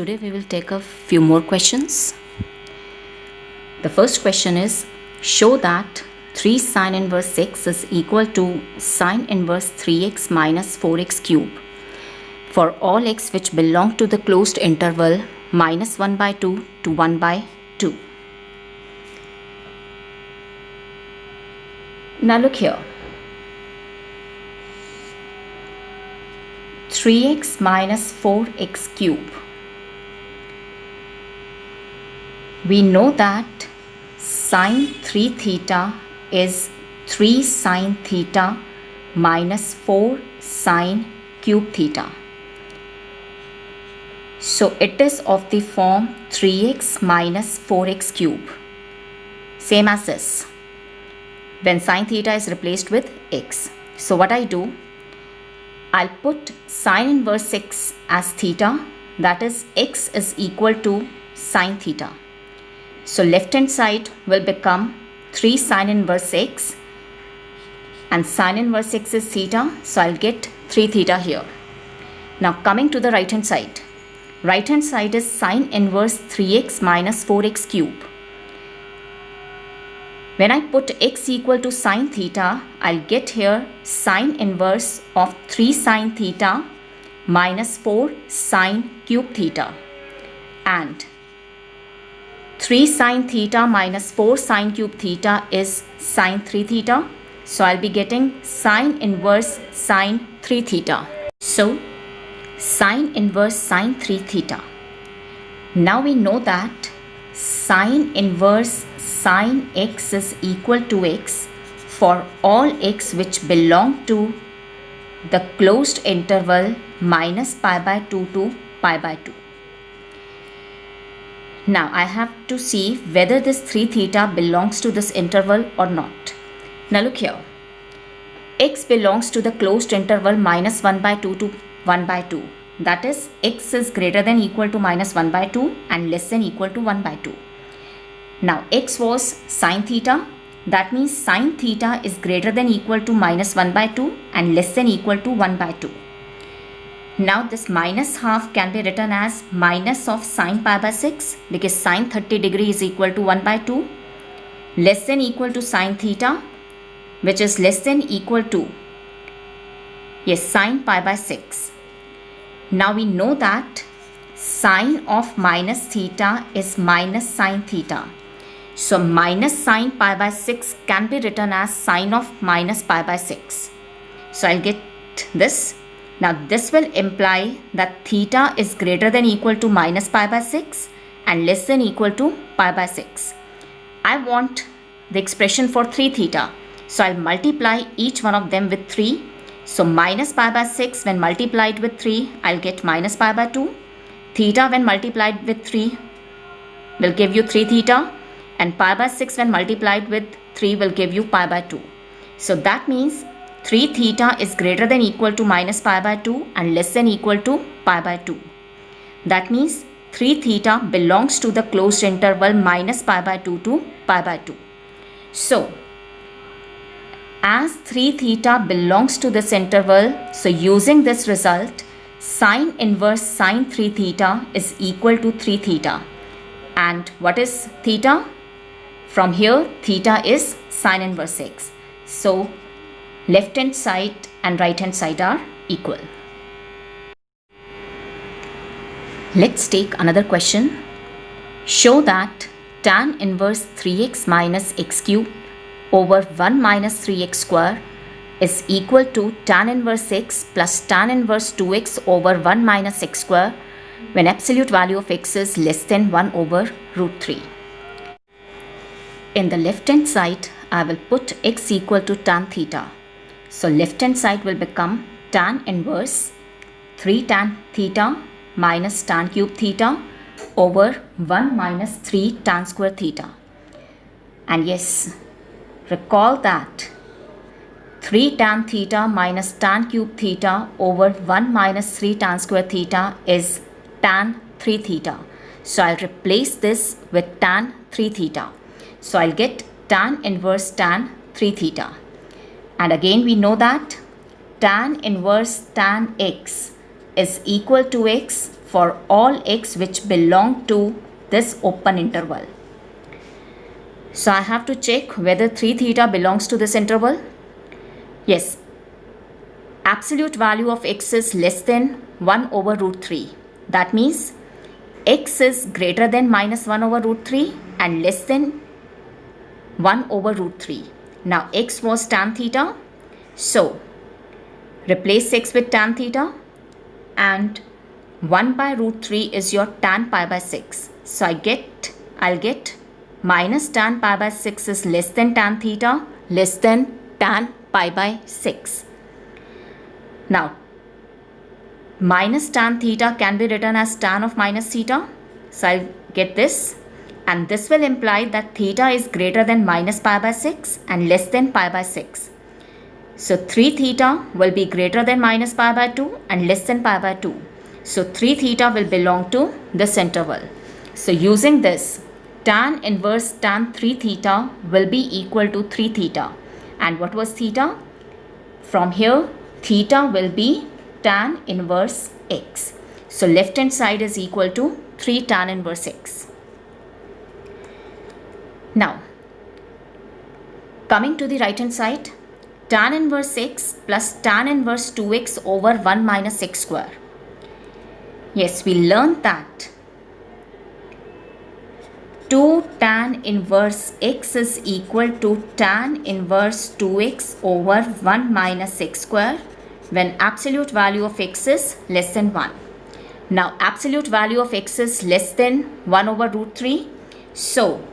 today we will take a few more questions. The first question is, show that 3 sine inverse x is equal to sine inverse 3x minus 4x cube for all x which belong to the closed interval minus 1 by 2 to 1 by 2. Now look here. 3x minus 4x cube. We know that sine 3 theta is 3 sine theta minus 4 sine cube theta. So it is of the form 3x minus 4x cube. Same as this. When sine theta is replaced with x. So what I do, I'll put sine inverse x as theta, that is x is equal to sine theta. So left hand side will become 3 sine inverse x and sine inverse x is theta, so I'll get 3 theta here. Now coming to the right hand side. Right hand side is sine inverse 3x minus 4x cube. When I put x equal to sine theta, I'll get here sine inverse of 3 sine theta minus 4 sine cube theta, and 3 sine theta minus 4 sine cube theta is sine 3 theta. So I'll be getting sine inverse sine 3 theta. So sine inverse sine 3 theta. Now we know that sine inverse sine x is equal to x for all x which belong to the closed interval minus pi by 2 to pi by 2. Now I have to see whether this 3 theta belongs to this interval or not. Now look here. X belongs to the closed interval minus 1 by 2 to 1 by 2. That is, x is greater than equal to minus 1 by 2 and less than equal to 1 by 2. Now x was sine theta. That means sine theta is greater than equal to minus 1 by 2 and less than equal to 1 by 2. Now this minus half can be written as minus of sine pi by 6 because sine 30 degree is equal to 1 by 2, less than equal to sine theta, which is less than equal to, yes, sine pi by 6. Now we know that sine of minus theta is minus sine theta. So minus sine pi by 6 can be written as sine of minus pi by 6. So I'll get this. Now this will imply that theta is greater than equal to minus pi by 6 and less than equal to pi by 6. I want the expression for 3 theta. So I'll multiply each one of them with 3. So minus pi by 6 when multiplied with 3, I'll get minus pi by 2. Theta when multiplied with 3 will give you 3 theta. And pi by 6 when multiplied with 3 will give you pi by 2. So that means 3 theta is greater than equal to minus pi by 2 and less than equal to pi by 2. That means 3 theta belongs to the closed interval minus pi by 2 to pi by 2. So as 3 theta belongs to this interval, so using this result, sine inverse sine 3 theta is equal to 3 theta. And what is theta? From here, theta is sine inverse x. So left hand side and right hand side are equal. Let's take another question. Show that tan inverse 3x minus x cube over 1 minus 3x square is equal to tan inverse x plus tan inverse 2x over 1 minus x square when absolute value of x is less than 1 over root 3. In the left hand side, I will put x equal to tan theta. So left hand side will become tan inverse 3 tan theta minus tan cube theta over 1 minus 3 tan square theta. And yes, recall that 3 tan theta minus tan cube theta over 1 minus 3 tan square theta is tan 3 theta. So I'll replace this with tan 3 theta. So I'll get tan inverse tan 3 theta. And again we know that tan inverse tan x is equal to x for all x which belong to this open interval. So I have to check whether 3 theta belongs to this interval. Yes, absolute value of x is less than 1 over root 3. That means x is greater than minus 1 over root 3 and less than 1 over root 3. Now x was tan theta. So replace x with tan theta, and 1 by root 3 is your tan pi by 6. So I'll get minus tan pi by 6 is less than tan theta, less than tan pi by 6. Now minus tan theta can be written as tan of minus theta. So I'll get this, and this will imply that theta is greater than minus pi by 6 and less than pi by 6. So 3 theta will be greater than minus pi by 2 and less than pi by 2. So 3 theta will belong to this interval. So using this, tan inverse tan 3 theta will be equal to 3 theta. And what was theta? From here, theta will be tan inverse x. So left hand side is equal to 3 tan inverse x. Now, coming to the right hand side, tan inverse x plus tan inverse 2x over 1 minus x square. Yes, we learned that 2 tan inverse x is equal to tan inverse 2x over 1 minus x square when absolute value of x is less than 1. Now absolute value of x is less than 1 over root 3. So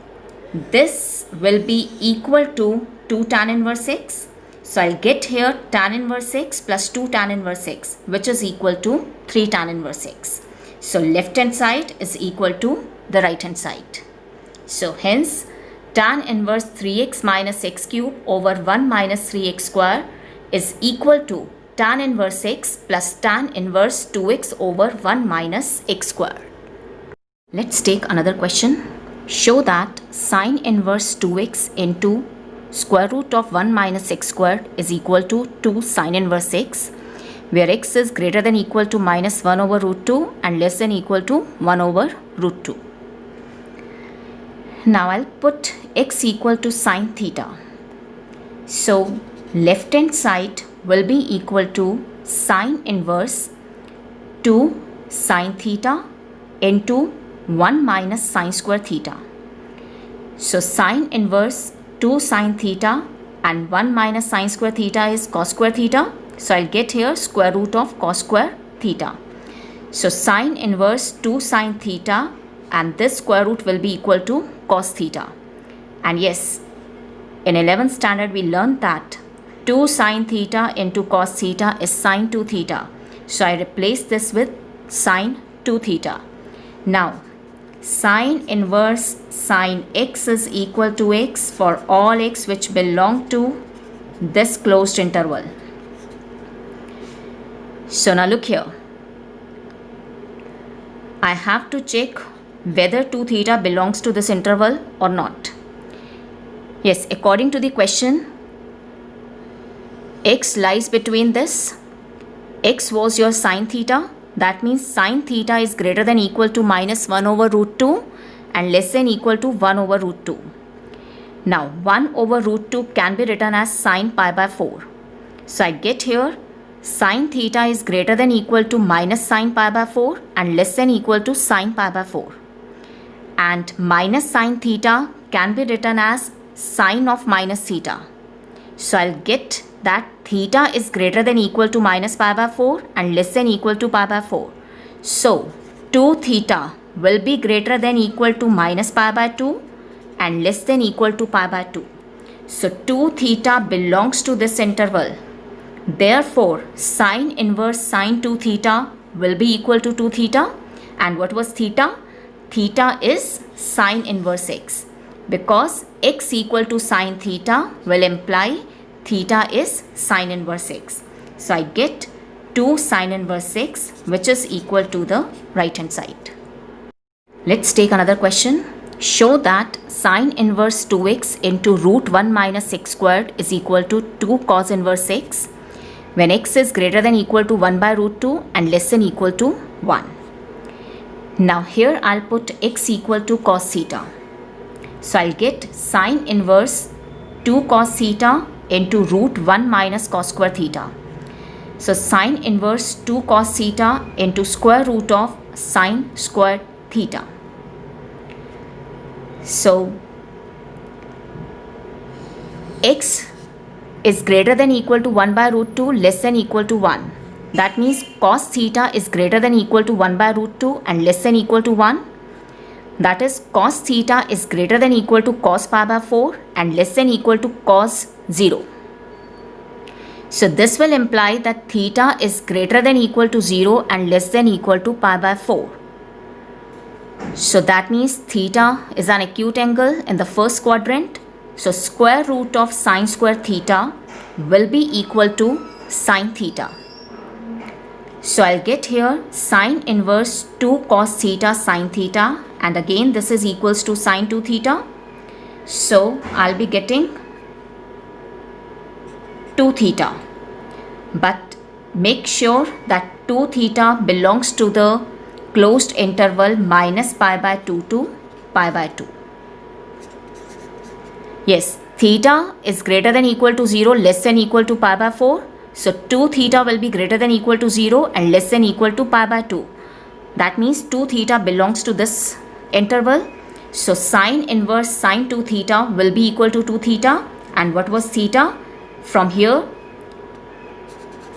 this will be equal to 2 tan inverse x. So I'll get here tan inverse x plus 2 tan inverse x, which is equal to 3 tan inverse x. So left hand side is equal to the right hand side. So hence tan inverse 3x minus x cube over 1 minus 3x square is equal to tan inverse x plus tan inverse 2x over 1 minus x square. Let's take another question. Show that sine inverse 2x into square root of 1 minus x squared is equal to 2 sine inverse x, where x is greater than equal to minus 1 over root 2 and less than equal to 1 over root 2. Now I'll put x equal to sine theta. So left hand side will be equal to sine inverse 2 sine theta into 1 minus sine square theta. So sine inverse 2 sine theta and 1 minus sine square theta is cos square theta. So I'll get here square root of cos square theta. So sine inverse 2 sine theta and this square root will be equal to cos theta. And yes, in 11th standard we learned that 2 sine theta into cos theta is sine 2 theta. So I replace this with sine 2 theta. Now sine inverse sine x is equal to x for all x which belong to this closed interval. So now look here. I have to check whether 2 theta belongs to this interval or not. Yes, according to the question, x lies between this. X was your sine theta. That means sine theta is greater than equal to minus 1 over root 2 and less than equal to 1 over root 2. Now 1 over root 2 can be written as sine pi by 4. So I get here sine theta is greater than equal to minus sine pi by 4 and less than equal to sine pi by 4. And minus sine theta can be written as sine of minus theta. So I'll get that theta is greater than equal to minus pi by 4 and less than equal to pi by 4. So 2 theta will be greater than equal to minus pi by 2 and less than equal to pi by 2. So 2 theta belongs to this interval. Therefore, sine inverse sine 2 theta will be equal to 2 theta. And what was theta? Theta is sine inverse x. Because x equal to sine theta will imply theta is sine inverse x. So I get 2 sine inverse x, which is equal to the right hand side. Let's take another question. Show that sine inverse 2x into root 1 minus x squared is equal to 2 cos inverse x when x is greater than equal to 1 by root 2 and less than equal to 1. Now here I'll put x equal to cos theta. So I'll get sine inverse 2 cos theta into root 1 minus cos square theta. So sine inverse 2 cos theta into square root of sine square theta. So x is greater than equal to 1 by root 2 less than equal to 1. That means cos theta is greater than equal to 1 by root 2 and less than equal to 1. That is cos theta is greater than equal to cos pi by 4 and less than equal to cos 0. So this will imply that theta is greater than equal to 0 and less than equal to pi by 4. So that means theta is an acute angle in the first quadrant. So square root of sine square theta will be equal to sine theta. So I'll get here sine inverse 2 cos theta sine theta, and again this is equals to sine 2 theta. So I'll be getting 2 theta. But make sure that 2 theta belongs to the closed interval minus pi by 2 to pi by 2. Yes, theta is greater than equal to 0 less than equal to pi by 4. So 2 theta will be greater than equal to 0 and less than equal to pi by 2. That means 2 theta belongs to this interval. So sine inverse sine 2 theta will be equal to 2 theta. And what was theta? From here,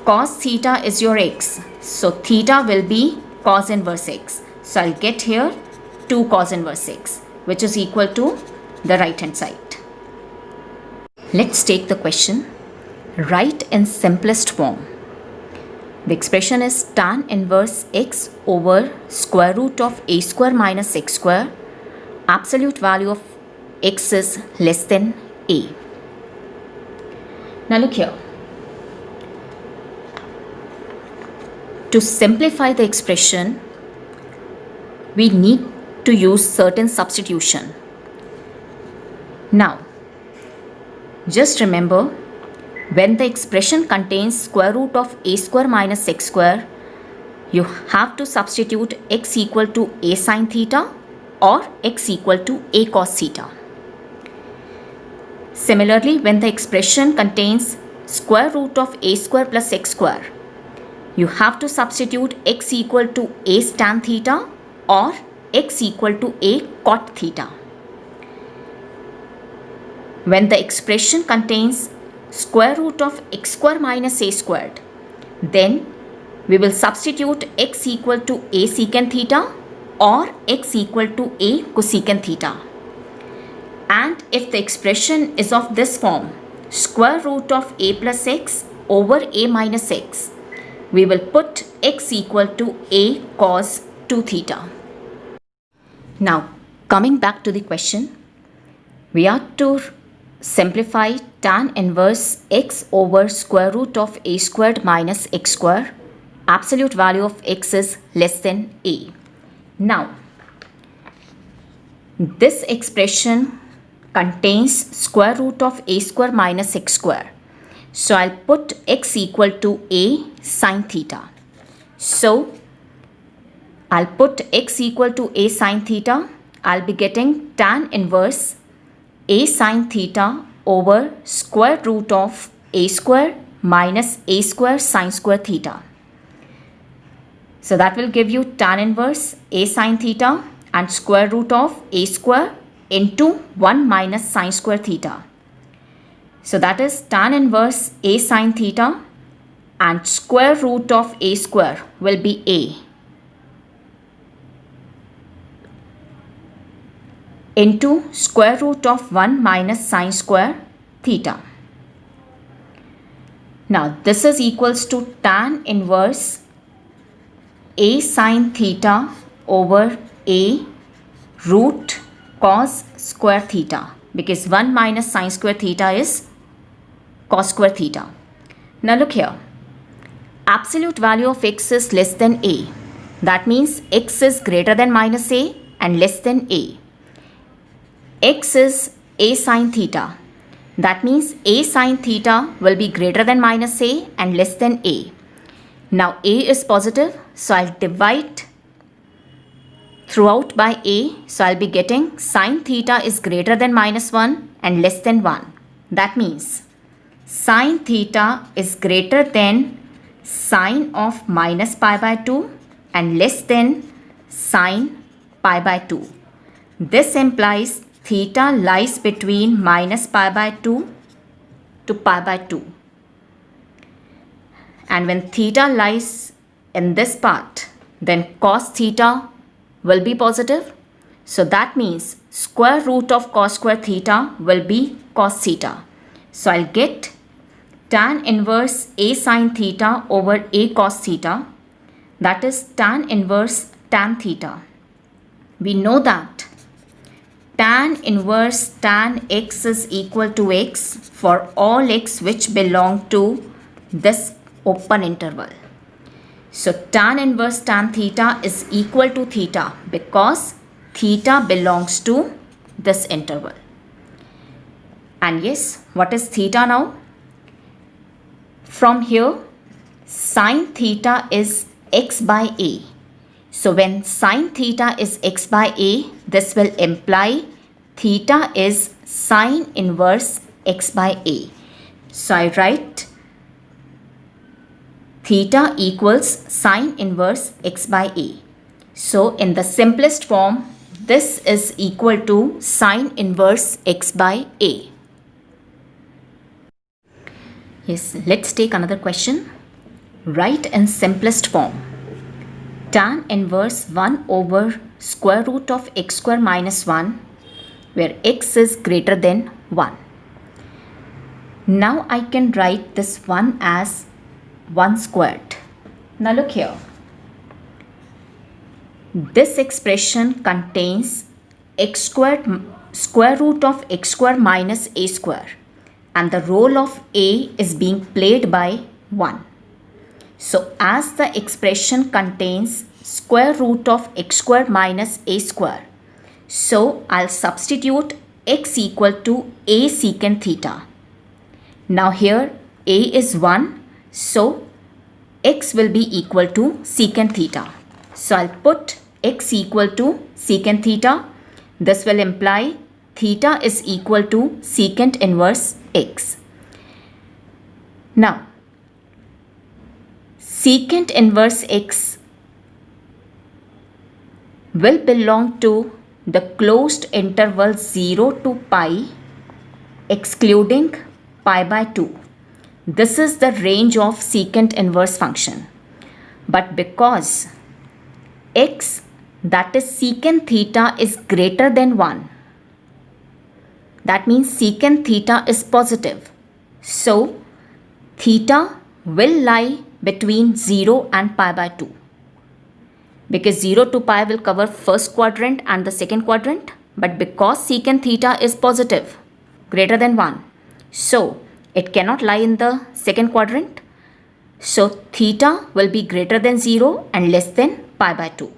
cos theta is your x. So theta will be cos inverse x. So I'll get here 2 cos inverse x, which is equal to the right hand side. Let's take the question. Write in simplest form. The expression is tan inverse x over square root of a square minus x square. Absolute value of x is less than a. Now look here. To simplify the expression, we need to use certain substitution. Now, just remember, when the expression contains square root of a square minus x square, you have to substitute x equal to a sine theta or x equal to a cos theta. Similarly, when the expression contains square root of a square plus x square, you have to substitute x equal to a tan theta or x equal to a cot theta. When the expression contains square root of x square minus a squared, then we will substitute x equal to a secant theta or x equal to a cosecant theta. And if the expression is of this form, square root of a plus x over a minus x, we will put x equal to a cos 2 theta. Now, coming back to the question, we are to simplify tan inverse x over square root of a squared minus x square. Absolute value of x is less than a. Now, this expression contains square root of a square minus x square. So I'll put x equal to a sine theta. So I'll put x equal to a sine theta. I'll be getting tan inverse a sine theta over square root of a square minus a square sine square theta. So that will give you tan inverse a sine theta and square root of a square into 1 minus sine square theta. So that is tan inverse a sine theta and square root of a square will be a into square root of 1 minus sine square theta. Now this is equals to tan inverse a sine theta over a root cos square theta, because 1 minus sine square theta is cos square theta. Now look here, absolute value of x is less than a. That means x is greater than minus a and less than a. X is a sine theta. That means a sine theta will be greater than minus a and less than a. Now a is positive, so I'll divide throughout by a, so I'll be getting sine theta is greater than minus 1 and less than 1. That means sine theta is greater than sine of minus pi by 2 and less than sine pi by 2. This implies theta lies between minus pi by 2 to pi by 2. And when theta lies in this part, then cos theta will be positive. So that means square root of cos square theta will be cos theta. So I'll get tan inverse a sine theta over a cos theta. That is tan inverse tan theta. We know that tan inverse tan x is equal to x for all x which belong to this open interval. So tan inverse tan theta is equal to theta because theta belongs to this interval. And yes, what is theta now? From here, sine theta is x by a. So when sine theta is x by a, this will imply theta is sine inverse x by a. So I write theta equals sine inverse x by a. So in the simplest form, this is equal to sine inverse x by a. Yes, let's take another question. Write in simplest form tan inverse 1 over square root of x square minus 1 where x is greater than 1. Now I can write this 1 as 1 squared. Now look here. This expression contains x squared square root of x square minus a square, and the role of a is being played by 1. So as the expression contains square root of x square minus a square, so I'll substitute x equal to a secant theta. Now here a is 1, so x will be equal to secant theta. So I'll put x equal to secant theta. This will imply theta is equal to secant inverse x. Now, secant inverse x will belong to the closed interval 0 to pi excluding pi by 2. This is the range of secant inverse function. But because x, that is secant theta, is greater than 1, that means secant theta is positive. So theta will lie between 0 and pi by 2. Because 0 to pi will cover first quadrant and the second quadrant. But because secant theta is positive, greater than 1, so it cannot lie in the second quadrant. So theta will be greater than 0 and less than pi by 2.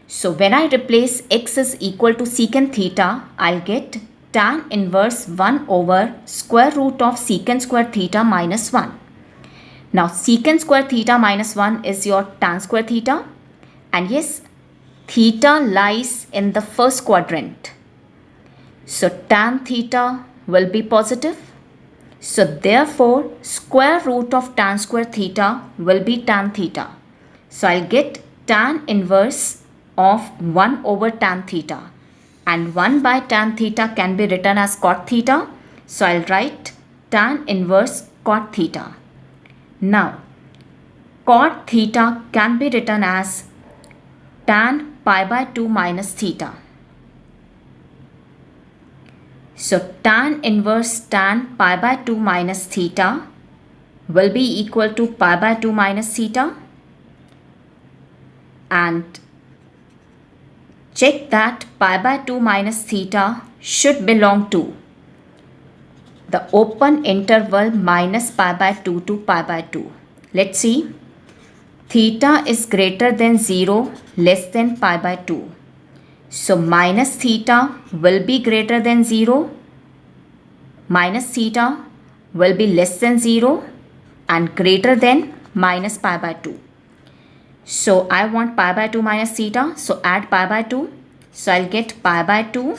So when I replace x is equal to secant theta, I'll get tan inverse 1 over square root of secant square theta minus 1. Now secant square theta minus 1 is your tan square theta. And yes, theta lies in the first quadrant. So tan theta will be positive. So therefore, square root of tan square theta will be tan theta. So I'll get tan inverse of 1 over tan theta. And 1 by tan theta can be written as cot theta. So I'll write tan inverse cot theta. Now, cot theta can be written as tan pi by 2 minus theta. So tan inverse tan pi by 2 minus theta will be equal to pi by 2 minus theta. And check that pi by 2 minus theta should belong to the open interval minus pi by 2 to pi by 2. Let's see. Theta is greater than 0, less than pi by 2. So minus theta will be greater than 0, minus theta will be less than 0 and greater than minus pi by 2. So I want pi by 2 minus theta. So add pi by 2. So I'll get pi by 2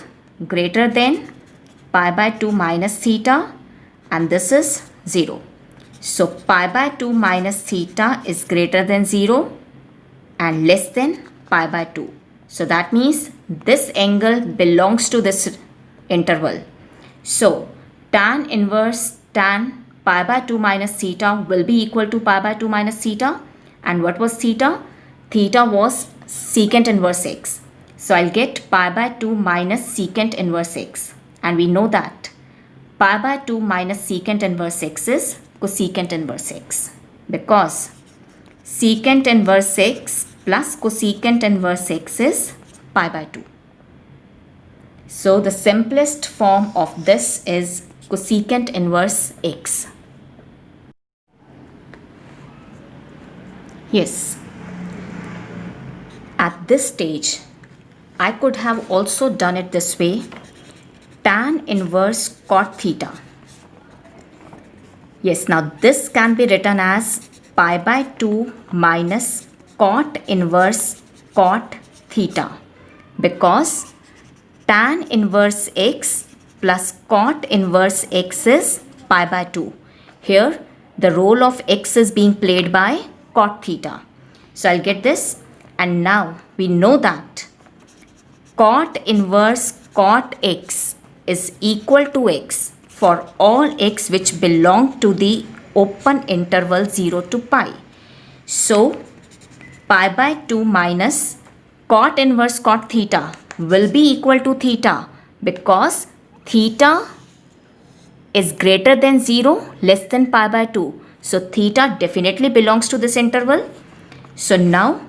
greater than pi by 2 minus theta, and this is 0. So pi by 2 minus theta is greater than 0 and less than pi by 2. So that means this angle belongs to this interval. So tan inverse tan pi by 2 minus theta will be equal to pi by 2 minus theta. And what was theta? Theta was secant inverse x. So I'll get pi by 2 minus secant inverse x. And we know that pi by 2 minus secant inverse x is cosecant inverse x, because secant inverse x plus cosecant inverse x is pi by 2. So the simplest form of this is cosecant inverse x. Yes, at this stage I could have also done it this way: tan inverse cot theta. Yes, now this can be written as pi by 2 minus cot inverse cot theta, because tan inverse x plus cot inverse x is pi by 2. Here the role of x is being played by cot theta. So I'll get this, and now we know that cot inverse cot x is equal to x for all x which belong to the open interval 0 to pi. So pi by 2 minus cot inverse cot theta will be equal to theta, because theta is greater than 0, less than pi by 2. So theta definitely belongs to this interval. So now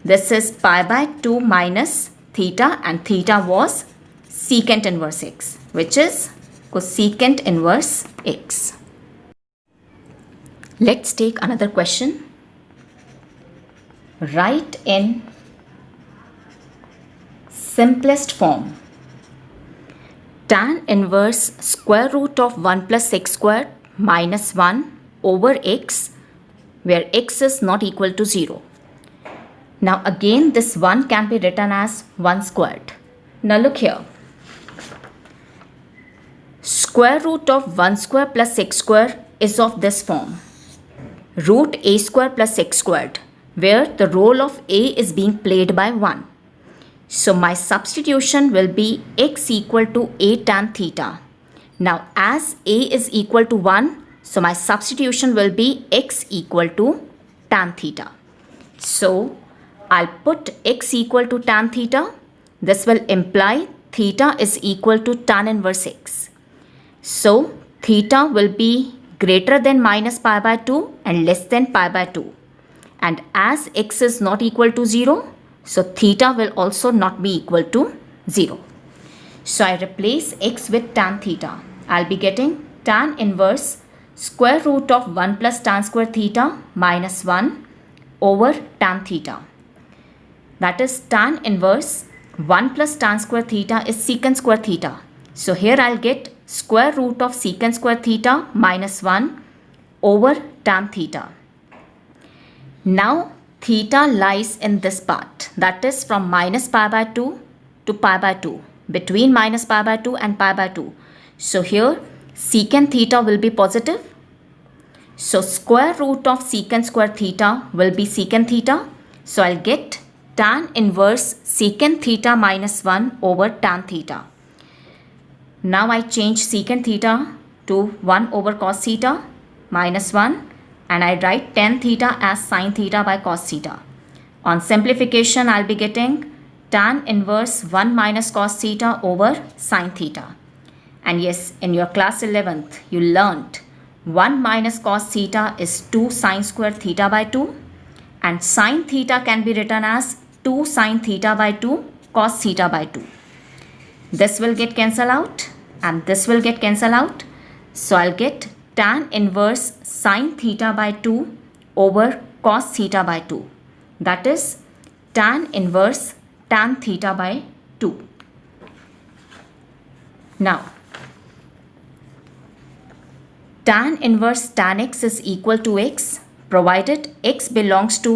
this is pi by 2 minus theta, and theta was secant inverse x, which is cosecant inverse x. Let's take another question. Write in simplest form tan inverse square root of 1 plus x squared minus 1 over x, where x is not equal to 0. Now again this 1 can be written as 1 squared. Now look here. Square root of 1 square plus x square is of this form: root a square plus x squared, where the role of a is being played by 1. So my substitution will be x equal to a tan theta. Now as a is equal to 1, so my substitution will be x equal to tan theta. So I'll put x equal to tan theta. This will imply theta is equal to tan inverse x. So theta will be greater than minus pi by 2 and less than pi by 2. And as x is not equal to 0, so theta will also not be equal to 0. So I replace x with tan theta. I'll be getting tan inverse square root of 1 plus tan square theta minus 1 over tan theta. That is tan inverse 1 plus tan square theta is secant square theta. So here I'll get square root of secant square theta minus 1 over tan theta. Now theta lies in this part, that is from minus pi by 2 to pi by 2, between minus pi by 2 and pi by 2. So here secant theta will be positive. So square root of secant square theta will be secant theta. So I'll get tan inverse secant theta minus 1 over tan theta. Now I change secant theta to 1 over cos theta minus 1, and I write tan theta as sin theta by cos theta. On simplification, I'll be getting tan inverse 1 minus cos theta over sin theta. And yes, in your class 11th, you learnt 1 minus cos theta is 2 sin square theta by 2, and sin theta can be written as 2 sin theta by 2 cos theta by 2. This will get cancelled out and this will get cancelled out. So I'll get tan inverse sin theta by 2 over cos theta by 2. That is tan inverse tan theta by 2. Now, tan inverse tan x is equal to x provided x belongs to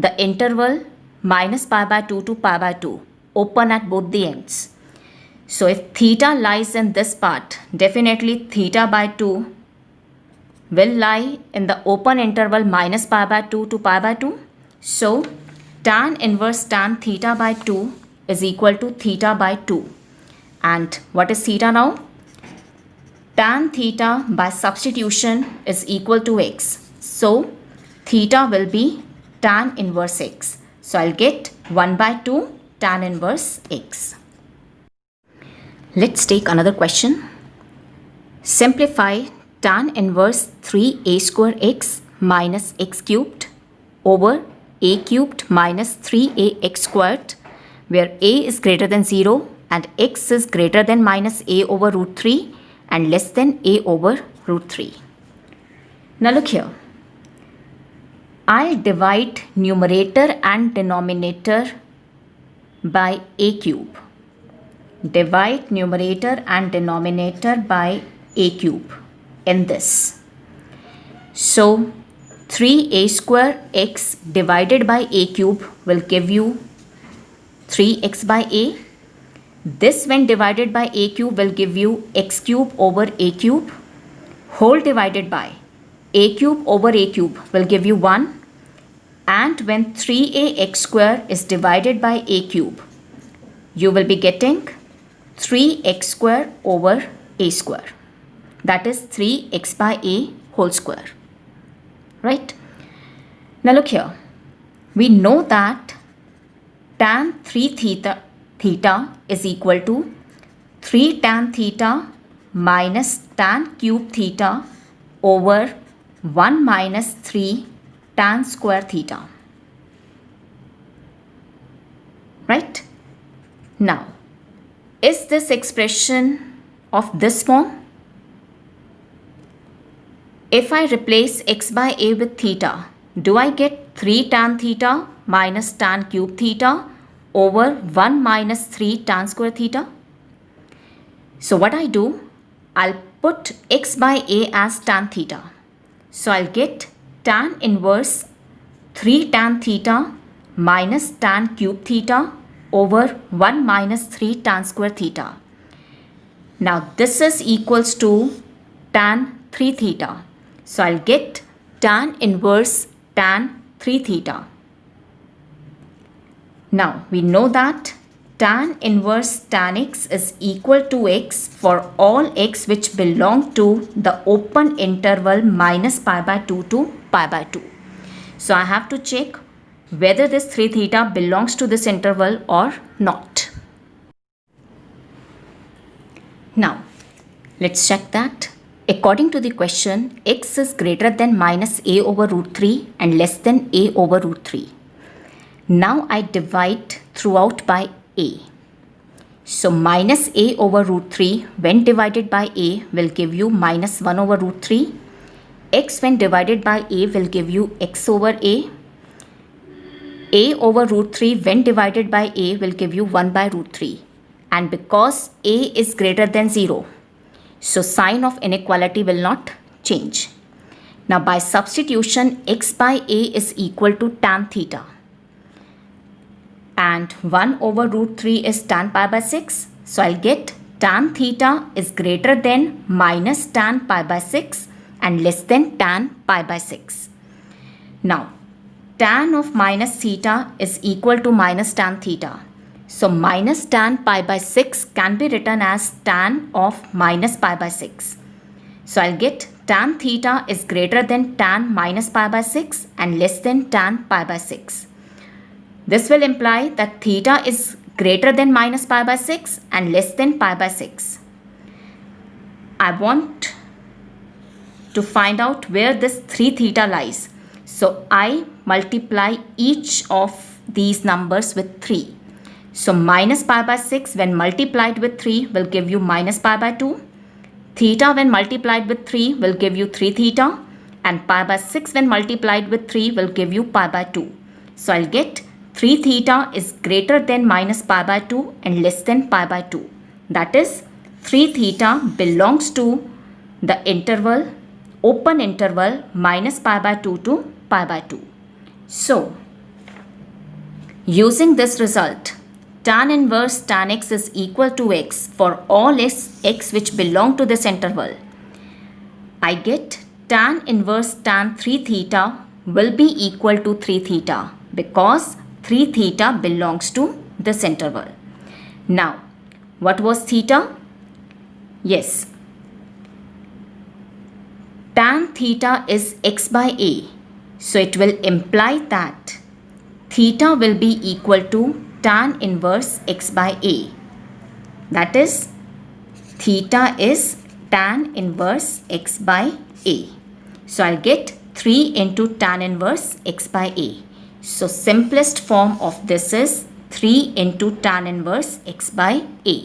the interval minus pi by 2 to pi by 2, open at both the ends. So if theta lies in this part, definitely theta by 2 will lie in the open interval minus pi by 2 to pi by 2. So tan inverse tan theta by 2 is equal to theta by 2. And what is theta now? Tan theta by substitution is equal to x. So theta will be tan inverse x. So I'll get 1 by 2 tan inverse x. Let's take another question. Simplify tan inverse 3a square x minus x cubed over a cubed minus 3ax squared, where a is greater than 0 and x is greater than minus a over root 3 and less than a over root 3. Now look here. I'll divide numerator and denominator by a cube. Divide numerator and denominator by a cube in this. So 3a square x divided by a cube will give you 3x by a. This when divided by a cube will give you x cube over a cube. Whole divided by a cube over a cube will give you 1. And when 3ax square is divided by a cube, you will be getting 3x square over a square. That is 3x by a whole square. Right? Now look here. We know that tan 3 theta is equal to 3 tan theta minus tan cube theta over 1 minus 3 tan square theta. Right? Now, is this expression of this form? If I replace x by a with theta, do I get 3 tan theta minus tan cube theta over 1 minus 3 tan square theta? So what I do, I'll put x by a as tan theta. So I'll get tan inverse 3 tan theta minus tan cube theta over 1 minus 3 tan square theta. Now this is equals to tan 3 theta. So I'll get tan inverse tan 3 theta. Now we know that tan inverse tan x is equal to x for all x which belong to the open interval minus pi by 2 to pi by 2. So I have to check whether this 3 theta belongs to this interval or not. Now let's check that. According to the question, x is greater than minus a over root 3 and less than a over root 3. Now I divide throughout by a. So minus a over root 3 when divided by a will give you minus 1 over root 3. X when divided by a will give you x over a. A over root 3 when divided by a will give you 1 by root 3. And because a is greater than 0, so sign of inequality will not change. Now by substitution, x by a is equal to tan theta. And 1 over root 3 is tan pi by 6. So I'll get tan theta is greater than minus tan pi by 6 and less than tan pi by 6. Now tan of minus theta is equal to minus tan theta. So minus tan pi by 6 can be written as tan of minus pi by 6. So I'll get tan theta is greater than tan minus pi by 6 and less than tan pi by 6. This will imply that theta is greater than minus pi by 6 and less than pi by 6. I want to find out where this 3 theta lies. So I multiply each of these numbers with 3. So minus pi by 6 when multiplied with 3 will give you minus pi by 2. Theta when multiplied with 3 will give you 3 theta. And pi by 6 when multiplied with 3 will give you pi by 2. So I'll get 3 theta is greater than minus pi by 2 and less than pi by 2. That is 3 theta belongs to the interval, open interval minus pi by 2 to pi by 2. So Using this result, tan inverse tan x is equal to x for all x which belong to this interval. I get tan inverse tan 3 theta will be equal to 3 theta because 3 theta belongs to this interval. Now, what was theta? Yes, tan theta is x by a. So it will imply that theta will be equal to tan inverse x by a. That is, theta is tan inverse x by a. So I'll get 3 into tan inverse x by a. So simplest form of this is 3 into tan inverse x by a.